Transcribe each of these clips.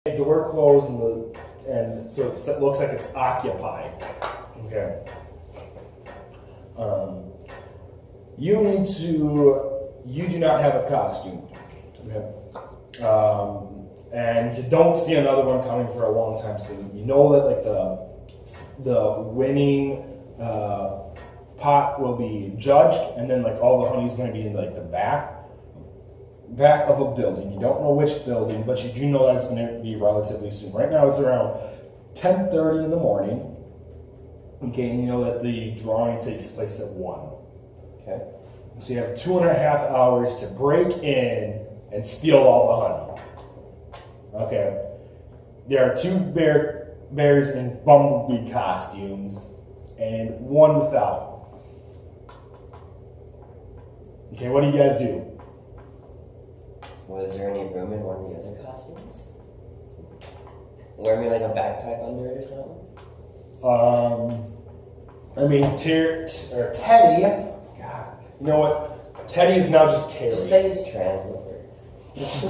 Door closed and so it looks like it's occupied. Okay. You do not have a costume. Okay. And you don't see another one coming for a long time, so you know that like the winning pot will be judged, and then like all the honey's going to be in like the back of a building. You don't know which building, but you do know that it's going to be relatively soon. Right now it's around 10:30 in the morning. Okay, and you know that the drawing takes place at 1. Okay. So you have 2.5 hours to break in and steal all the honey. Okay. There are 2 bears in bumblebee costumes and 1 without. Okay, what do you guys do? Was there any room in one of the other costumes? Wear me like a backpack under it or something? I mean, Teddy. God, you know what? Teddy is now just Terry. Just say he's trans at first.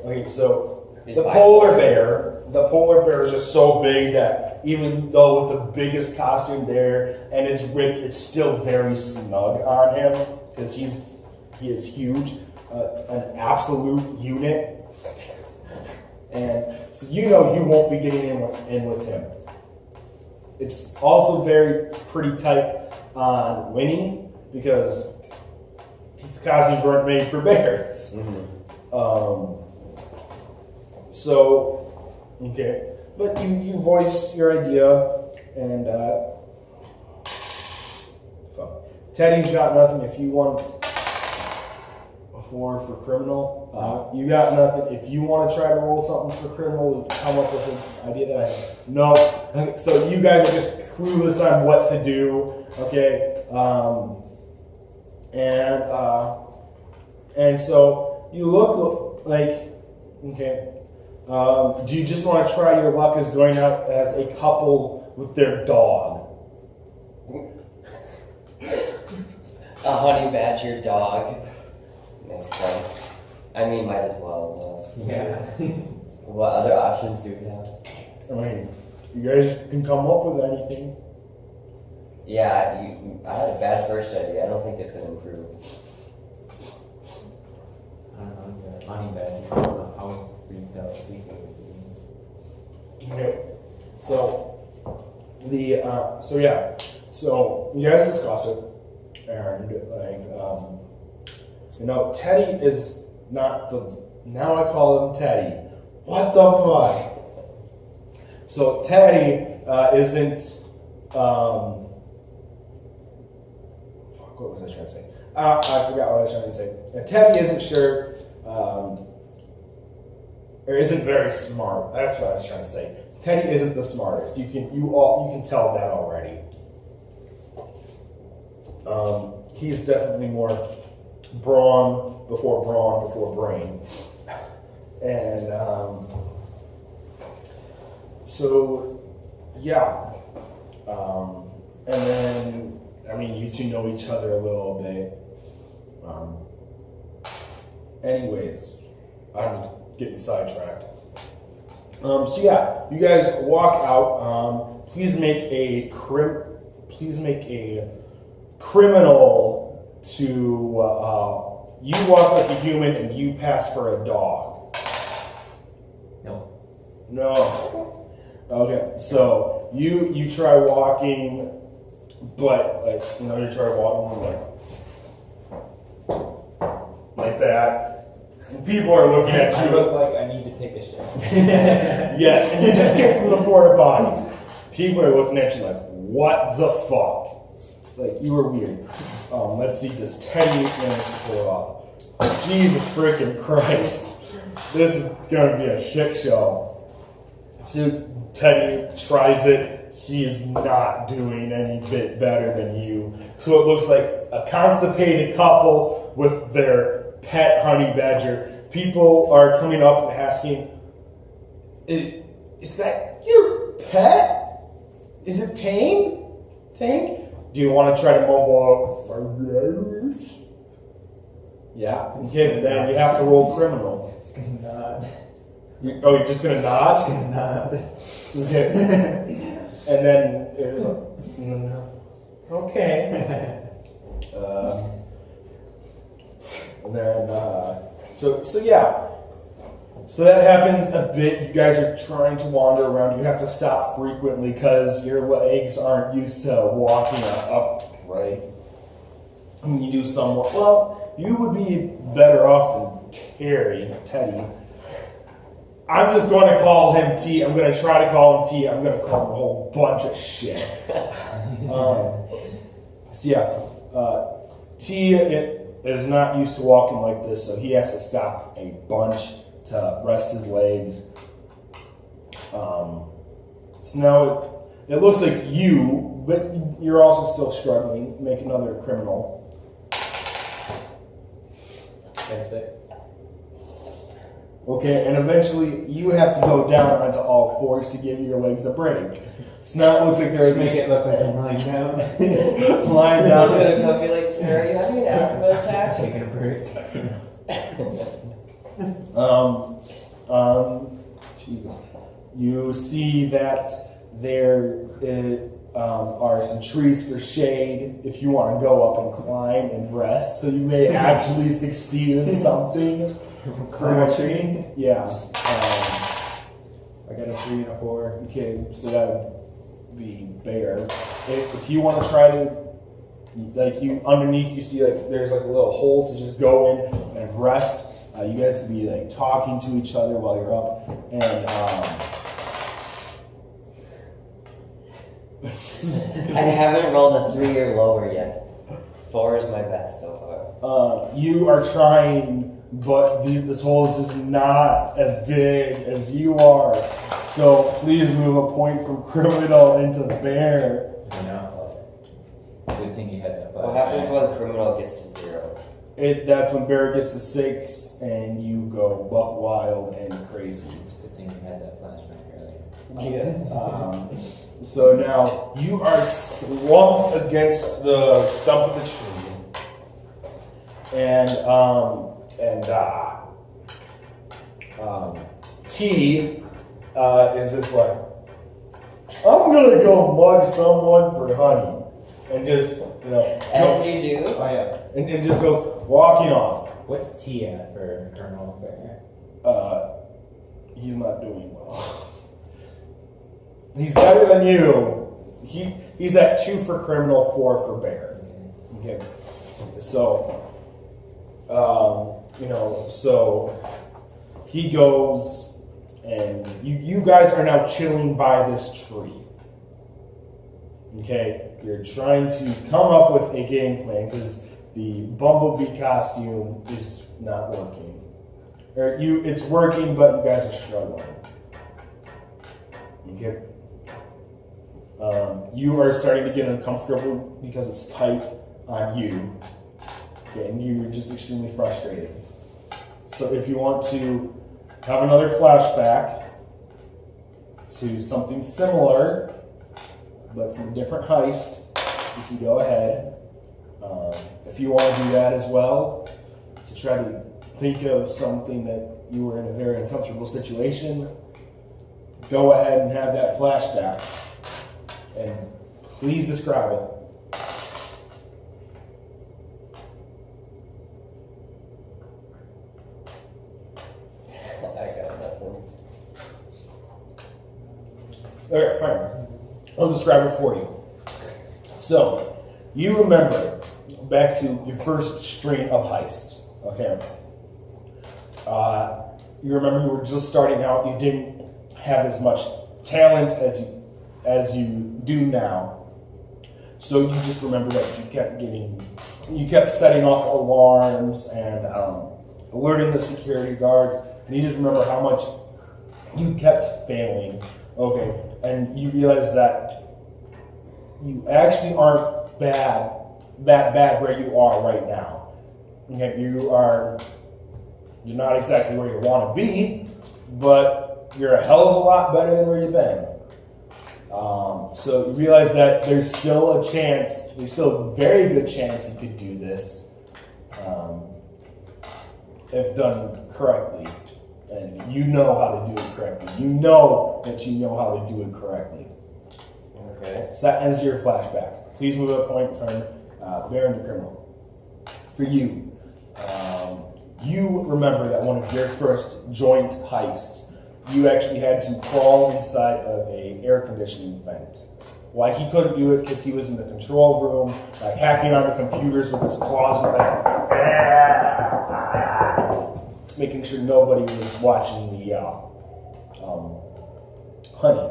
Okay, so the polar bear is just so big that even though with the biggest costume there and it's ripped, it's still very snug on him because he is huge, an absolute unit, and so you know you won't be getting in with him. It's also pretty tight on Winnie because these costumes weren't made for bears. Mm-hmm. Okay, but you voice your idea, and Teddy's got nothing. If you want for criminal, you got nothing. If you want to try to roll something for criminal, come up with an idea that I have. No. So you guys are just clueless on what to do. Okay, and so you look like okay. Do you just want to try your luck as going out as a couple with their dog? A honey badger dog. Makes sense. I mean, might as well. Yeah. What other options do we have? I mean, you guys can come up with anything. Yeah, I had a bad first idea. I don't think it's going to improve. I don't know, the honey badger. How freaked out people would be. Okay. So you guys discuss it, and Teddy is not now I call him Teddy. What the fuck? So Teddy isn't fuck, what was I trying to say? I forgot what I was trying to say. Teddy isn't sure or isn't very smart. That's what I was trying to say. Teddy isn't the smartest. You can tell that already. He's definitely more brawn before brain. And and then I mean you two know each other a little bit. Anyways, I'm getting sidetracked. You guys walk out. Please make a criminal to you walk like a human and you pass for a dog. No. Okay, so you try walking, but you try walking like that. And people are looking at you. I look like I need to take a shit. Yes, and you just came from the porta potties. People are looking at you like, what the fuck? Like, you were weird. Let's see, does Teddy manage to pull it off? Jesus freaking Christ. This is going to be a shit show. So Teddy tries it. He is not doing any bit better than you. So it looks like a constipated couple with their pet honey badger. People are coming up and asking, is that your pet? Is it tame? Tame? Do you want to try to mumble out? Yeah. Okay, then you have to roll criminal. It's gonna nod. You're just gonna nod? Nah. Okay. And then it was like, no. Okay. And then, so yeah. So that happens a bit. You guys are trying to wander around. You have to stop frequently because your legs aren't used to walking upright. And you do somewhat. Well, you would be better off than Teddy. I'm just going to call him T. I'm going to try to call him T. I'm going to call him a whole bunch of shit. So yeah, T is not used to walking like this, so he has to stop a bunch to rest his legs. So now it looks like you, but you're also still struggling. Make another criminal. That's 6. Okay, and eventually you have to go down onto all fours to give your legs a break. So now it looks like they're Make it look like I'm lying down. lying Down down. to the puppy like, sir, are you having an asthma attack? Taking a break. Jesus. You see that there are some trees for shade if you want to go up and climb and rest. So you may actually succeed in something. Climb a tree? Yeah. I got a 3 and a 4. Okay, so that would be bear. If you want to try to, like, you underneath, you see like there's like a little hole to just go in and rest. You guys could be like talking to each other while you're up, and I haven't rolled a 3 or lower yet. 4 is my best so far. you are trying, but this hole is just not as big as you are. So please move a point from criminal into bear. I know. It's a good thing you had that. What happens when criminal gets to 0? That's when bear gets to 6, and you go buck wild and crazy. It's a good thing you had that flashback earlier. Yeah. So now you are slumped against the stump of the tree, and T is just like, I'm gonna go mug someone for honey, and just As you do. Oh yeah. and just goes walking off. What's T at for Colonel Bear? He's not doing well. He's better than you. He's at 2 for criminal, 4 for bear. Okay. So, so he goes, and you guys are now chilling by this tree. Okay, you're trying to come up with a game plan because the bumblebee costume is not working. It's working, but you guys are struggling. Okay. You are starting to get uncomfortable because it's tight on you. Okay, and you're just extremely frustrated. So if you want to have another flashback to something similar, but from a different heist, you can go ahead. If you want to do that as well, to try to think of something that you were in a very uncomfortable situation, go ahead and have that flashback. And please describe it. I got nothing. Alright, fine. I'll describe it for you. So, you remember back to your first string of heists, okay? You remember you were just starting out, you didn't have as much talent as you do now. So you just remember that you kept setting off alarms and alerting the security guards, and you just remember how much you kept failing. Okay, and you realize that you actually aren't that bad where you are right now. Okay, you're not exactly where you want to be, but you're a hell of a lot better than where you've been. So you realize that there's still a very good chance you could do this if done correctly. and you know how to do it correctly. You know that you know how to do it correctly. Okay. So that ends your flashback. Please move a point from Bear into Criminal. For you, you remember that one of your first joint heists, you actually had to crawl inside of a air conditioning vent. Why he couldn't do it? Because he was in the control room, like hacking on the computers with his claws, and like making sure nobody was watching the honey.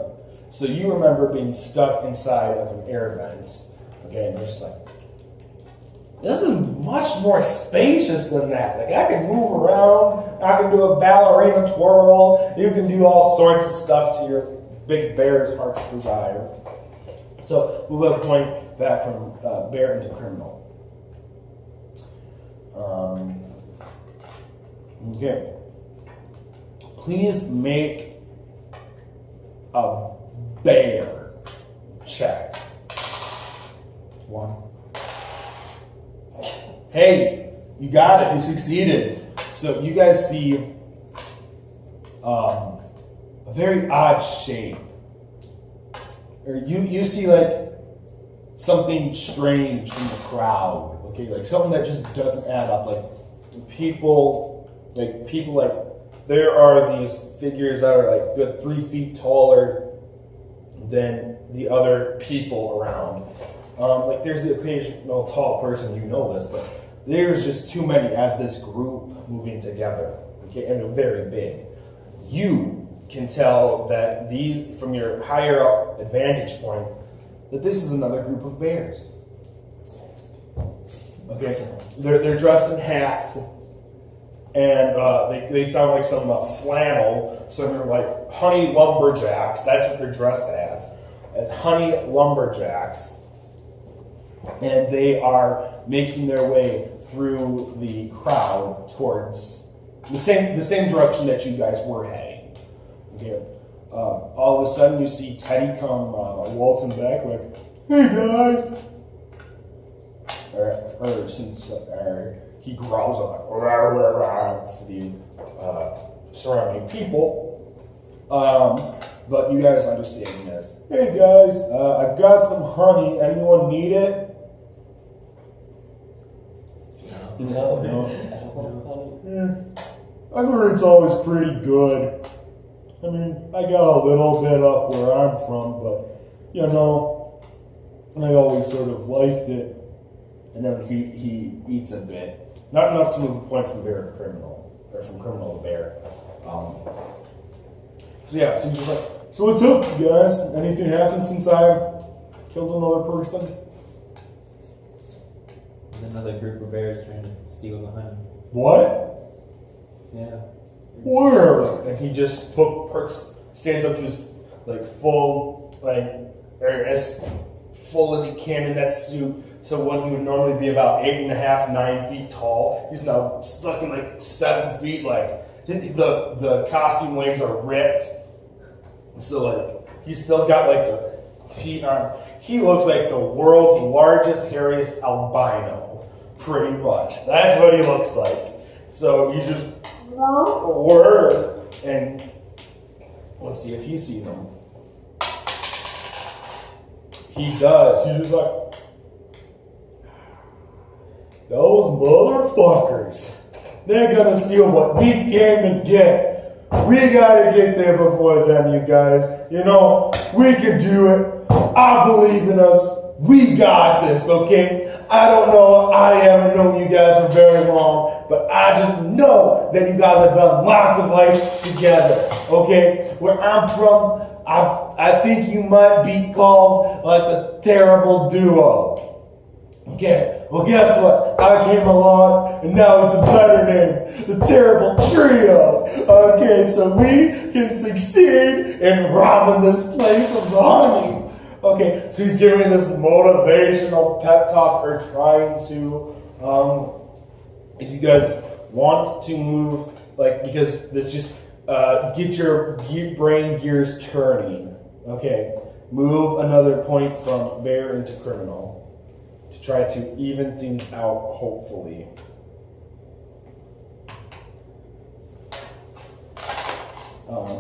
So you remember being stuck inside of an air vent. Okay, and you're just like, this is much more spacious than that. Like, I can move around, I can do a ballerina twirl, you can do all sorts of stuff to your big bear's heart's desire. So move a point back from Bear into Criminal. Okay. Please make a bear check. 1. Hey, you got it. You succeeded. So you guys see a very odd shape. Or you see like something strange in the crowd. Okay, like something that just doesn't add up. Like people there are these figures that are like good 3 feet taller than the other people around. Like there's the occasional tall person, you know this, but there's just too many as this group moving together. Okay, and they're very big. You can tell that from your higher up advantage point that this is another group of bears. Okay, they're dressed in hats, and they found like some flannel, so they're like honey lumberjacks. That's what they're dressed as honey lumberjacks. And they are making their way through the crowd towards the same direction that you guys were heading. Okay. All of a sudden, you see Teddy come waltzing back, like, "Hey guys!" He growls like, "Rah, rah, rah," for the surrounding people. But you guys understand this. "Hey guys, I've got some honey. Anyone need it?" No. I've heard it's always pretty good. I mean, I got a little bit up where I'm from, but, you know, I always sort of liked it. And then he eats a bit. Not enough to move a point from bear to criminal, or from criminal to bear. So he's just like, "So what's up, you guys? Anything happened since I killed another person?" There's another group of bears trying to steal the honey. "What? Yeah. Where?" And he just stands up to his full, or as full as he can in that suit. So what he would normally be about 8.5, 9 feet tall, he's now stuck in 7 feet. The costume legs are ripped. So he's still got the feet on. He looks like the world's largest, hairiest albino, pretty much. That's what he looks like. So you just word, and let's see if he sees him. He does. He's just like, "Those motherfuckers, they're gonna steal what we came to get. We gotta get there before them, you guys. You know, we can do it. I believe in us. We got this, okay? I don't know, I haven't known you guys for very long, but I just know that you guys have done lots of heists together, okay? Where I'm from, I think you might be called the terrible duo. Okay, well guess what? I came along and now it's a better name, the terrible trio. Okay, so we can succeed in robbing this place of the honey. Okay, so he's giving this motivational pep talk, or trying to, if you guys want to move, because this just get your brain gears turning. Okay, move another point from bear into criminal to try to even things out, hopefully.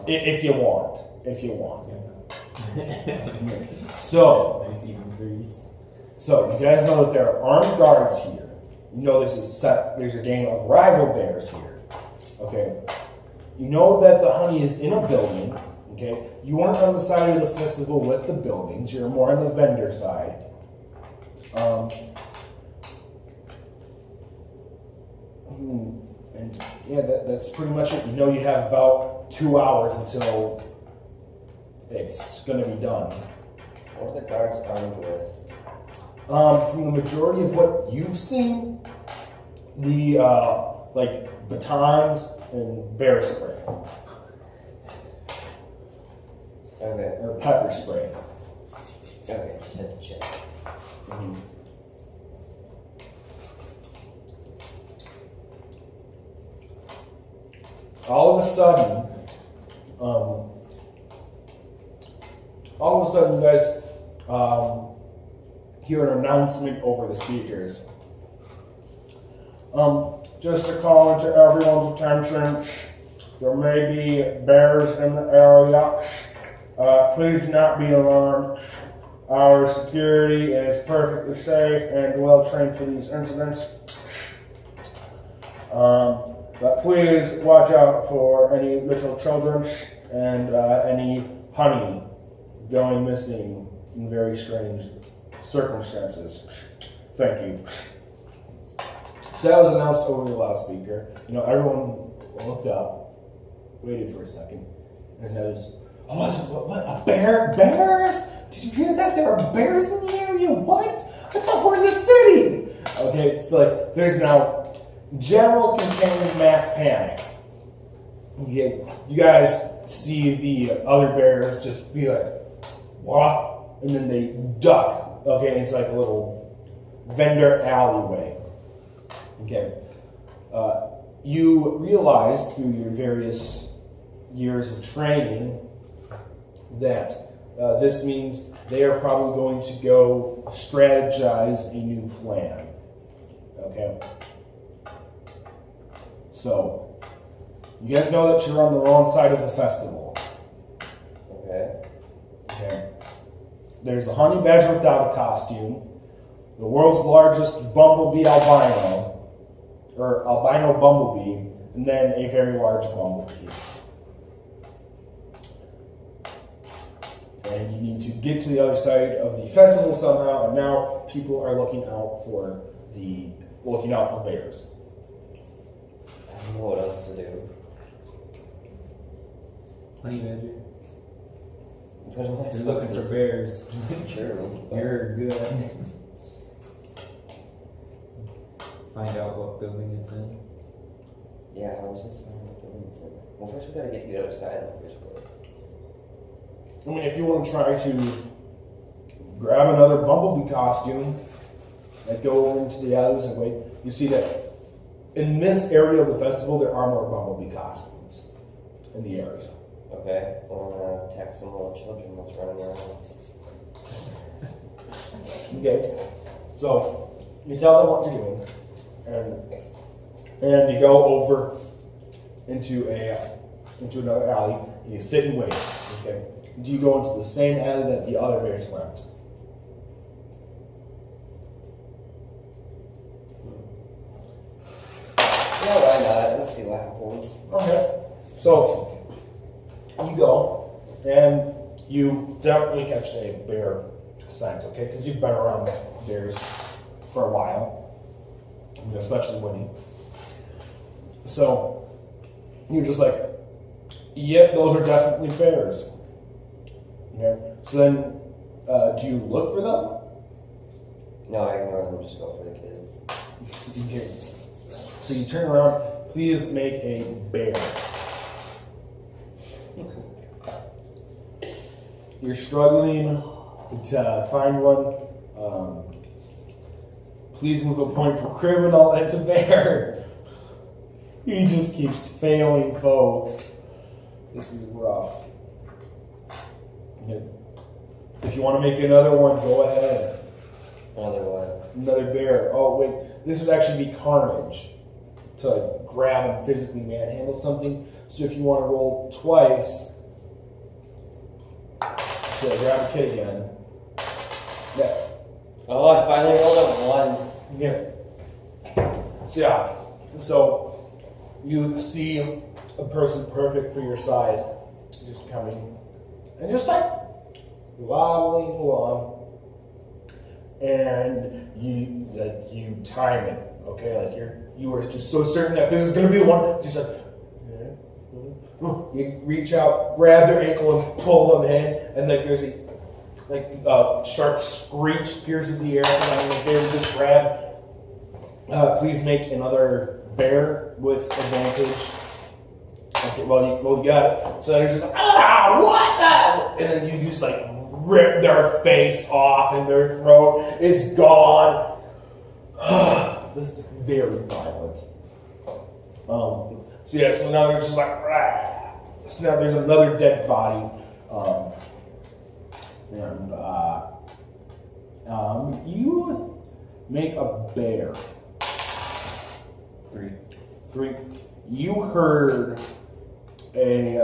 If you want. Yeah. So, Nice even breeze. so you guys know that there are armed guards here. You know there's a gang of rival bears here. Okay. You know that the honey is in a building. Okay. You aren't on the side of the festival with the buildings. You're more on the vendor side. And yeah, that's pretty much it. You know you have about 2 hours until it's going to be done. What are the guards armed with? From the majority of what you've seen, the like batons and bear spray Okay. or pepper spray. Okay, just had to check. All of a sudden, you guys hear an announcement over the speakers. Just to call into everyone's attention, there may be bears in the area. Please do not be alarmed. Our security is perfectly safe and well trained for these incidents. But please watch out for any little children and any honey going missing in very strange circumstances. Thank you. So that was announced over the loudspeaker. You know, everyone looked up, waited for a second, and noticed, oh, what, a bear? Bears? Did you hear that? There are bears in the area? What? I thought we're in the city! Okay, it's like, there's now general contained mass panic. Okay, you guys see the other bears just be like, what? And then they duck. Okay, it's like a little vendor alleyway. Okay. You realize through your various years of training that this means they are probably going to go strategize a new plan. Okay. So, you guys know that you're on the wrong side of the festival. Okay. Okay. There's a honey badger without a costume, the world's largest bumblebee albino, or albino bumblebee, and then a very large bumblebee. And you need to get to the other side of the festival somehow, and now people are looking out for bears. I don't know what else to do. Honey badger. What am I You're supposed looking to for do? bears. True. You're good. Find out what building it's in. Yeah, I was just finding what building it's in. Well, first we gotta get to the other side in the first place. I mean, if you want to try to grab another bumblebee costume and go over into the alleys and wait, you see that in this area of the festival, there are more bumblebee costumes in the area. Okay, well, I'm gonna attack some little children that's running around. Okay, so you tell them what you're doing, and you go over into another alley, and you sit and wait. Okay, do you go into the same alley that the other bears went? Yeah, why not? Let's see what happens. Okay, so you go, and you definitely catch a bear scent, okay? Because you've been around bears for a while, I mean, especially Winnie. So you're just like, yep, those are definitely bears. Okay. So then, do you look for them? No, I ignore them, just go for the kids. Okay. So you turn around. Please make a bear. You're struggling to find one. Please move a point for criminal. It's a bear. He just keeps failing, folks. This is rough. Okay. If you want to make another one, go ahead. Another one. Another bear. Oh, wait. This would actually be carnage to like grab and physically manhandle something. So if you want to roll twice to grab a kid again, yeah. Oh, I finally rolled a 1. Yeah. So yeah. So you see a person perfect for your size just coming and just like wobbling along, and you time it. Okay, like you were just so certain that this is gonna be the one. Just like you reach out, grab their ankle, and pull them in, and like there's a sharp screech pierces the air. And they were just grabbed. Please make another bear with advantage. Okay, well you got it. So they're just like, what the? And then you just like rip their face off, and their throat is gone. This is very violent. So now they're just like, rah. So now there's another dead body. You make a bear. 3. You heard a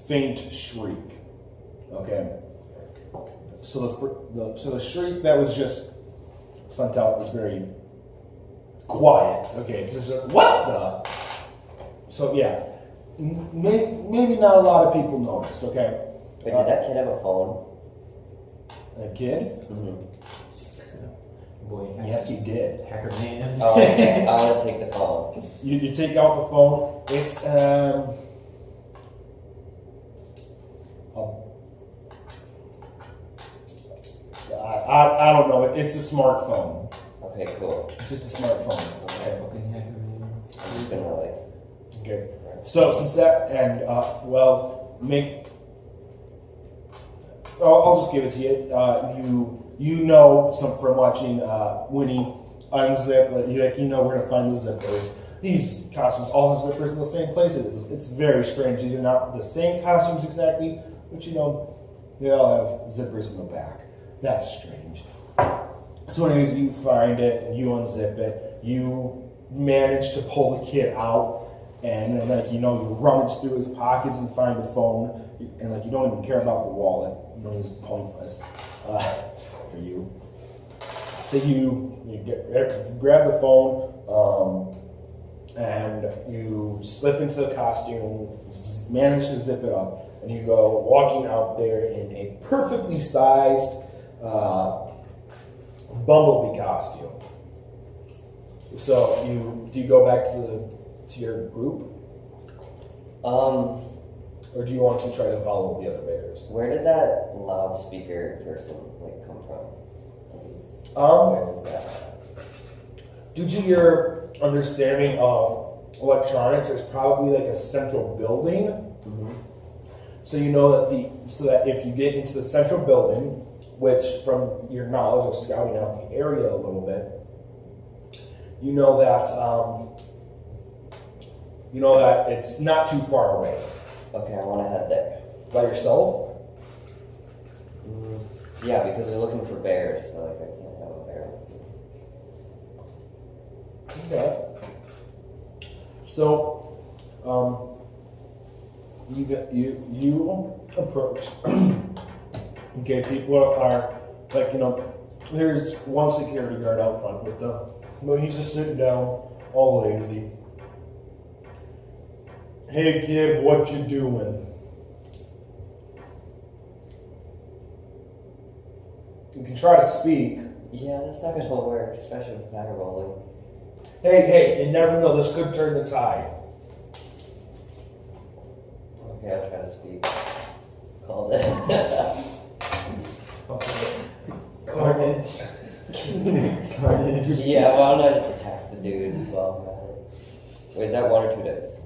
faint shriek. Okay. So the shriek that was just sent out was very quiet. Okay, because it's like, what the? So yeah, maybe not a lot of people noticed. Okay. Wait, did that kid have a phone? A kid? Mm-hmm. Boy, Yes, he did. hacker man. Oh, I want to take the phone. You take out the phone. It's I don't know. It's a smartphone. Okay, cool. It's just a smartphone. Okay. Fucking hacker man. I'm just gonna like. Okay. So since that and I'll just give it to you. You know some from watching Winnie unzip. You know where to find the zippers. These costumes all have zippers in the same places. It's very strange. These are not the same costumes exactly, but they all have zippers in the back. That's strange. So anyways, you find it, you unzip it, you manage to pull the kid out, and then you rummage through his pockets and find the phone, and you don't even care about the wallet. It's pointless for you. So you grab the phone, and you slip into the costume, manage to zip it up, and you go walking out there in a perfectly sized bumblebee costume. So do you go back to your group, or do you want to try to follow the other bears? Where did that loudspeaker person come from? Where is that? Due to your understanding of electronics, there's probably a central building. Mm-hmm. So you know that if you get into the central building, which from your knowledge of scouting out the area a little bit, you know that it's not too far away. Okay, I want to head there. By yourself? Yeah, because we're looking for bears, so I can't have a bear. Okay. So, you approach. Okay, people are there's one security guard out front with them, but he's just sitting down, all lazy. Hey kid, what you doing? You can try to speak. Yeah, that's not gonna work, especially with barrel rolling. Hey, you never know, this could turn the tide. Okay, I'll try to speak. Called it. Carnage. Carnage. Yeah, why don't I just attack the dude while I'm at it? Wait, is that 1 or 2 dice?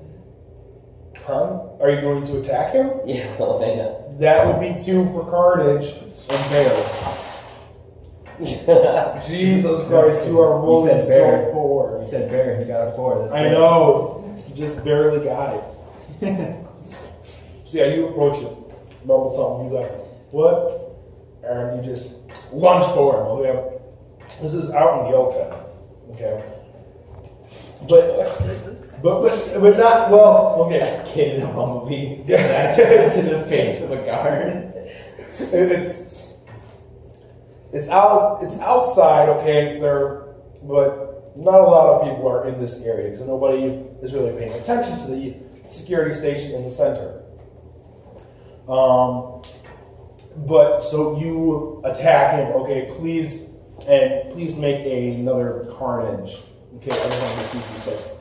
Huh? Are you going to attack him? Yeah, well, I know. That would be 2 for carnage and bear. Jesus Christ, you are rolling said bear. so poor. You said bear, he got a 4. That's I know. You just barely got it. So yeah, you approach it. Mumble something. He's like, what? And you just lunge for him. Okay. This is out in the open. Okay. but not well. Okay, That kid in a bumblebee. That's in the face of a guard. It's outside. Okay, but not a lot of people are in this area because nobody is really paying attention to the security station in the center. But so you attack him. Okay, please make another carnage. Okay, I just want to see if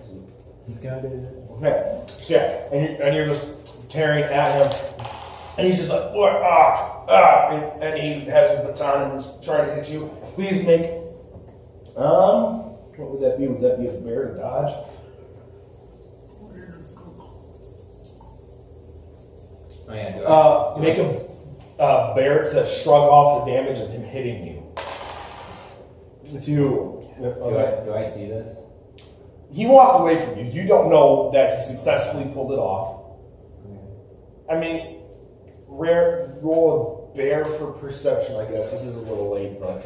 He's got it. Okay, so yeah, and you're just tearing at him, and he's just like, what? And he has his baton and he's trying to hit you. Please make, what would that be? Would that be a bear to dodge? Oh yeah. Make a bear to shrug off the damage of him hitting you. Do I see this? He walked away from you. You don't know that he successfully pulled it off. I mean, roll a bear for perception, I guess. This is a little late, but...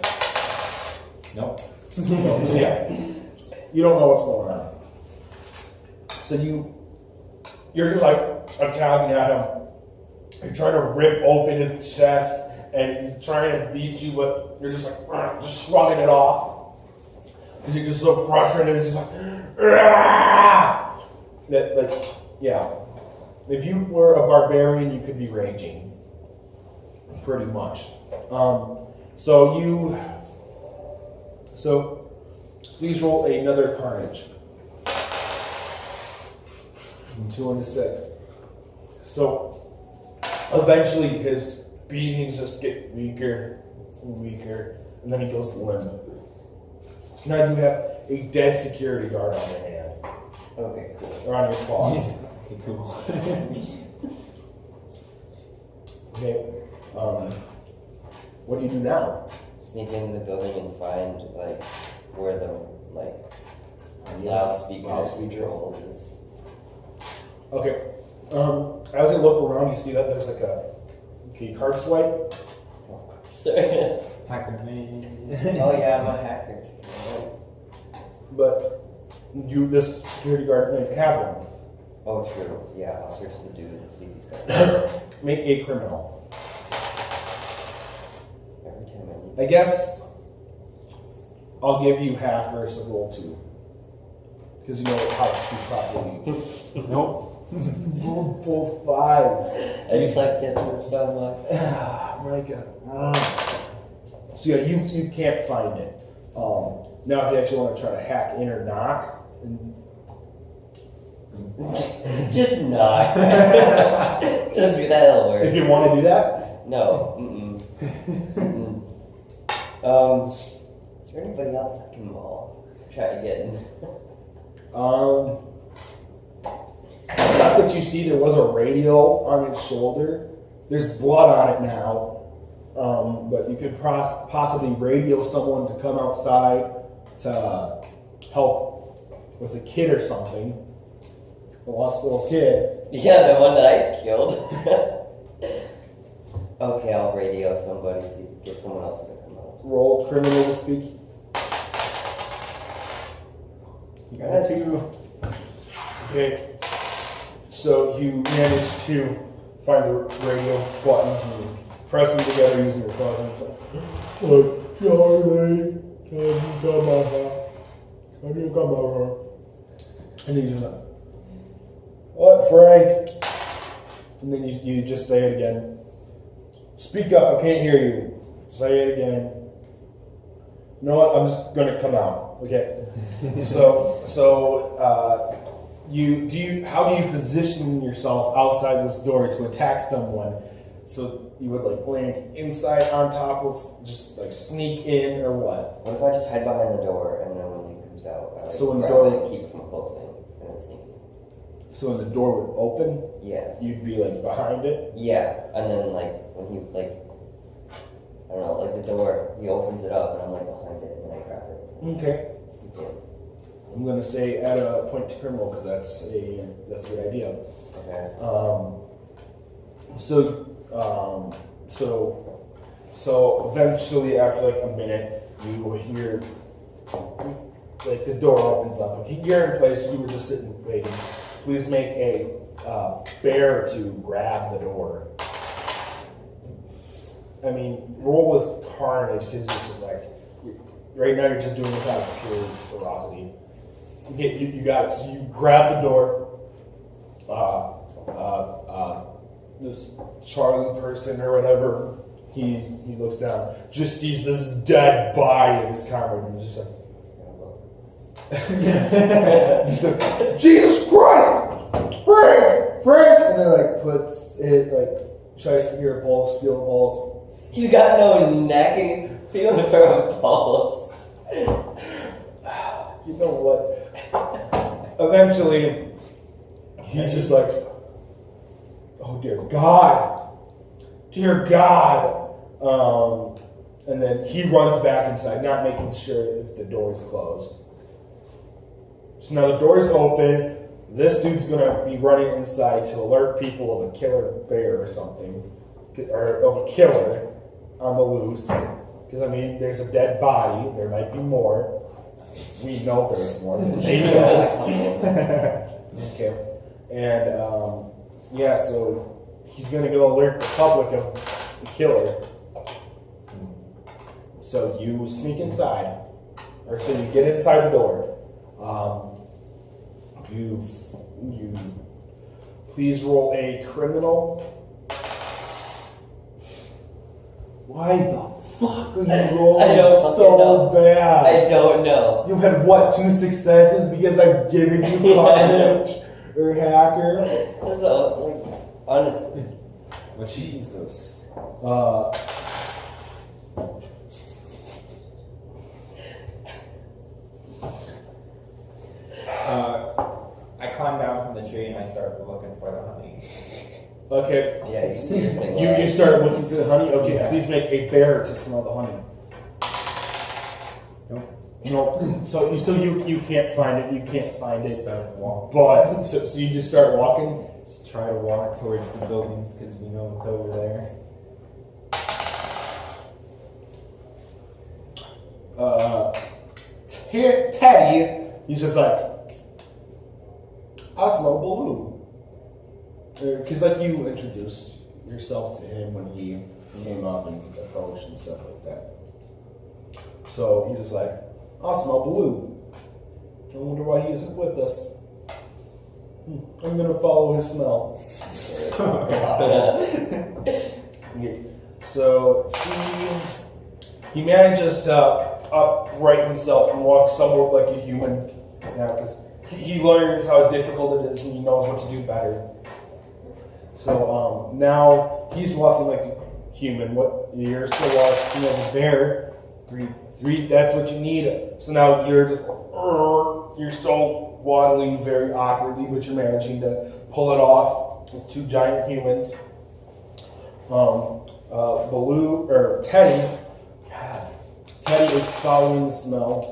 Nope. So yeah, you don't know what's going on. So you're just like attacking at him. You're trying to rip open his chest, and he's trying to beat you, but you're just like, just shrugging it off. Because you're just so frustrated, it's just like, yeah. If you were a barbarian, you could be raging. Pretty much. So please roll another carnage. 2 and a 6. So eventually his beatings just get weaker and weaker, and then he goes limp. So now you have a dead security guard on your hand. Okay, cool. Or on your claws. Okay, cool. Okay. What do you do now? Sneak into the building and find like where the loudspeaker control is. Okay. As you look around, you see that there's like a card swipe. Hacker man. Oh yeah, I'm a hacker. But this security guard didn't have one. Oh, true. Yeah, I'll search the dude and see if he's got it. Make a criminal. Every time I need. I guess I'll give you hacker as a roll 2. Because you know how to speak properly. Nope. Roll both 5s. I just like getting this so much. Ah, my God. So yeah, you can't find it. Now if you actually want to try to hack in or knock, Just knock. Just do that'll work. if you want to do that, No. Is there anybody else I can try to get in? not that you see there was a radio on its shoulder. There's blood on it now, but you could possibly radio someone to come outside to help with a kid or something. A lost little kid. Yeah, the one that I killed. Okay, I'll radio somebody, get someone else to come out. Roll criminal to speak. You got a 2. Okay. So you manage to find the radio buttons and press them together using your claws. What, Charlie? Can you come over? Can you come over? And he's just like, what, Frank? And then you just say it again. Speak up, I can't hear you. Say it again. You know what? I'm just gonna come out. Okay. How do you position yourself outside this door to attack someone? So you would like land inside on top of, just like sneak in or what? What if I just hide behind the door and then when he comes out, I So when the grab door- it and keep it from closing and then sneak in? So when the door would open, Yeah. you'd be like behind it. Yeah, and then like when he I don't know, like the door, he opens it up and I'm like behind it and I grab it. Okay. Sneak in. I'm gonna say add a point to criminal because that's a good idea. Okay. So eventually after like a minute you will hear like the door opens up. Like, you're in place. You were just sitting waiting. Please make a bear to grab the door. I mean, roll with carnage because it's just like right now you're just doing this out of pure ferocity. You got it. So you grab the door. This Charlie person or whatever, he looks down, just sees this dead body of his comrade, and he's just like, he's like, Jesus Christ, Frank, and then like puts it like tries to hear a pulse, feel a pulse. He's got no neck and he's feeling for a pulse. You know what? Eventually, he's just like, oh dear God. And then he runs back inside, not making sure if the door is closed. So now the door is open. This dude's gonna be running inside to alert people of a killer bear or something, or of a killer on the loose. Because I mean, there's a dead body. There might be more. We know there's more. They know. Okay. And yeah, so he's gonna go alert the public of the killer. So you sneak inside, or so you get inside the door. You please roll a criminal. Why the fuck are you rolling so bad? I don't know. You had what, 2 successes because I'm giving you carnage or hacker? So, like, honestly. Well, Jesus. I climb down from the tree and I start looking for the honey. Okay. Yeah, You start looking for the honey? Okay, Yeah. please make a bear to smell the honey. Nope. So you can't find it. You can't find it. Start walking. But so you just start walking. Just try to walk towards the buildings because we know it's over there. Teddy, he's just like, I smell blue. Because like you introduced yourself to him when he came up and approached and stuff like that. So he's just like, I smell blue. I wonder why he isn't with us. I'm gonna follow his smell. Okay. So let's see. He manages to upright himself and walk somewhat like a human. Yeah, because he learns how difficult it is and he knows what to do better. So now he's walking like a human. What you're still walking like a bear. Three. That's what you need. So now you're just you're still waddling very awkwardly, but you're managing to pull it off with 2 giant humans. Baloo or Teddy is following the smell,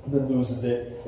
then loses it.